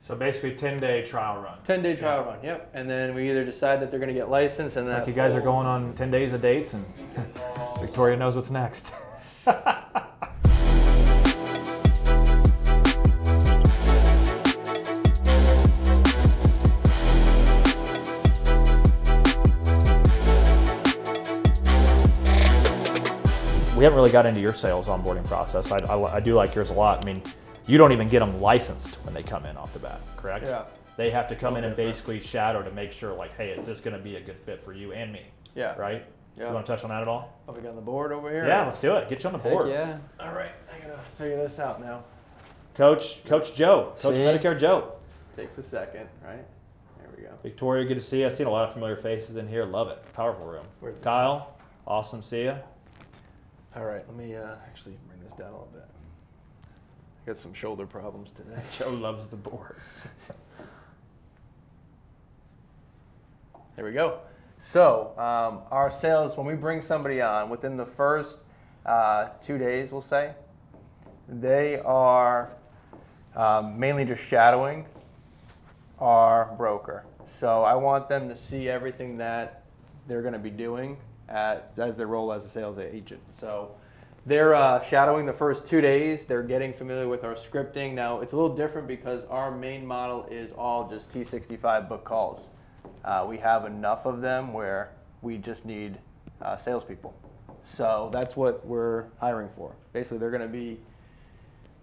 So basically 10-day trial run. 10-day trial run, yep. And then we either decide that they're going to get licensed and Like you guys are going on 10 days of dates and Victoria knows what's next. We haven't really got into your sales onboarding process. I do like yours a lot. I mean, you don't even get them licensed when they come in off the bat, correct? Yeah. They have to come in and basically shadow to make sure, like, hey, is this going to be a good fit for you and me? Yeah. Right? Yeah. You want to touch on that at all? Are we got on the board over here? Yeah, let's do it. Get you on the board. Heck yeah. All right, I gotta figure this out now. Coach Joe, Coach See? Medicare Joe. Takes a second, right? There we go. Victoria, good to see you. I've seen a lot of familiar faces in here. Love it. Powerful room. Where's the- Kyle, awesome to see you. All right, let me actually bring this down a little bit. I got some shoulder problems today. Joe loves the board. There we go. So our sales, when we bring somebody on, within the first 2 days, we'll say, they are mainly just shadowing our broker. So I want them to see everything that they're going to be doing as their role as a sales agent. So they're shadowing the first 2 days. They're getting familiar with our scripting. Now, it's a little different because our main model is all just T65 book calls. We have enough of them where we just need salespeople. So that's what we're hiring for. Basically, they're going to be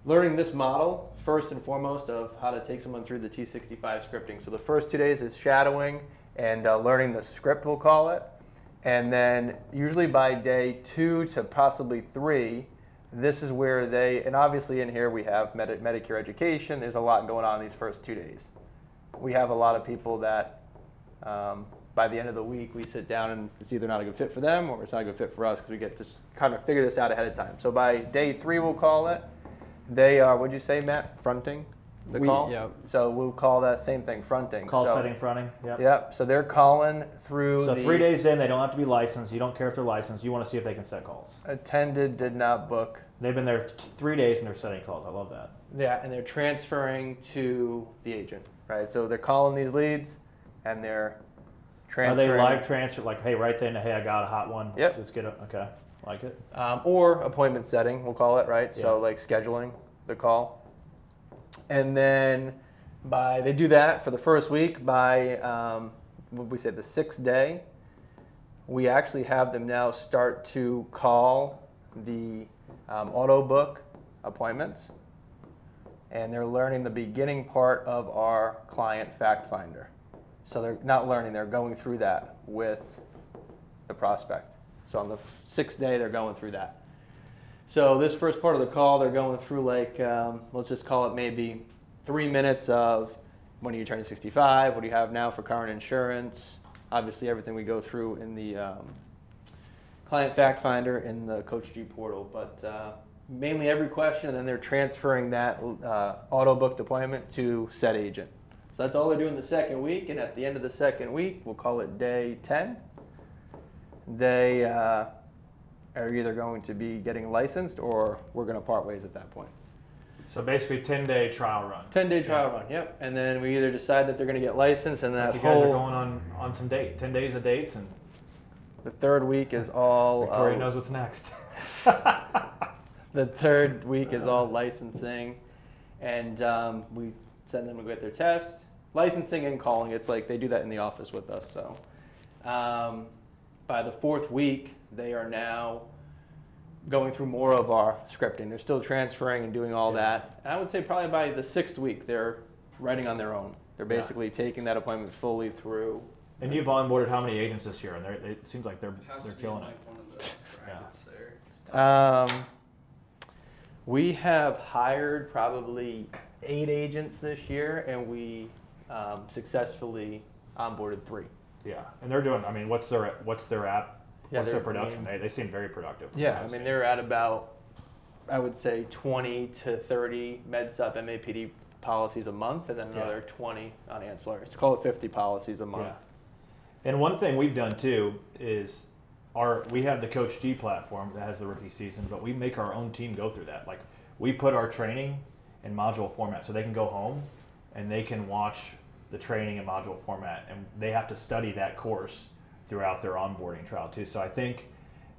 learning this model first and foremost of how to take someone through the T65 scripting. So the first 2 days is shadowing and learning the script, we'll call it. And then usually by day 2 to possibly 3, this is where and obviously in here we have Medicare education. There's a lot going on in these first 2 days. We have a lot of people that by the end of the week we sit down and it's either not a good fit for them or it's not a good fit for us because we get to kind of figure this out ahead of time. So by day 3, we'll call it, they are, what'd you say, Matt? Fronting the call? Yeah. So we'll call that same thing, fronting. Call So- setting, fronting. Yep. Yep, so they're calling through So the 3 days in, they don't have to be licensed. You don't care if they're licensed. You want to see if they can set calls. attended, did not book. They've been there 3 days and they're setting calls. I love that. Yeah, and they're transferring to the agent, right? So they're calling these leads and they're Are transferring. they live transfer? Like, hey, right then, hey, I got a hot one. Yep. Let's get it. Okay. Like it. Or appointment setting, we'll call it, right? Yeah. So like scheduling the call. And then they do that for the first week. By, what we said, the 6th day, we actually have them now start to call the auto book appointments. And they're learning the beginning part of our client fact finder. So they're not learning, they're going through that with the prospect. So on the 6th day, they're going through that. So this first part of the call, they're going through like, let's just call it maybe 3 minutes of when are you turning 65, what do you have now for current insurance, obviously everything we go through in the client fact finder in the CoachG portal, but mainly every question, and then they're transferring that auto booked appointment to said agent. So that's all they're doing the second week, and at the end of the second week, we'll call it day 10, they are either going to be getting licensed or we're going to part ways at that point. So basically 10-day trial run. 10-day trial run, yep. And then we either decide that they're going to get licensed and that Like you guys are whole, going on some 10 days of dates and the third week is all, Victoria knows what's next. the third week is all licensing, and we send them to get their test, licensing and calling. It's like they do that in the office with us. So by the 4th week, they are now going through more of our scripting. They're still transferring and doing all that. And I would say probably by the 6th week, they're writing on their own. They're basically taking that appointment fully through. And you've onboarded how many agents this year? And it seems like they're Has to be killing like it. one of the brackets there. It's tough. We have hired probably 8 agents this year, and we successfully onboarded 3. Yeah, and they're doing. I mean, what's their app? Yeah, What's their they're- production? They seem very productive. from Yeah, what I I've mean, seen. they're at about, I would say, 20 to 30 MedSup MAPD policies a month, and then another 20 on ancillaries. Call it 50 policies a month. Yeah. And one thing we've done too is we have the CoachG platform that has the rookie season, but we make our own team go through that. Like we put our training in module format so they can go home and they can watch the training in module format, and they have to study that course throughout their onboarding trial too. So I think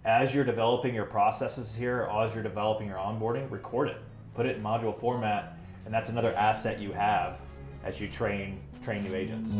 as you're developing your processes here, as you're developing your onboarding, record it, put it in module format, and that's another asset you have as you train new agents.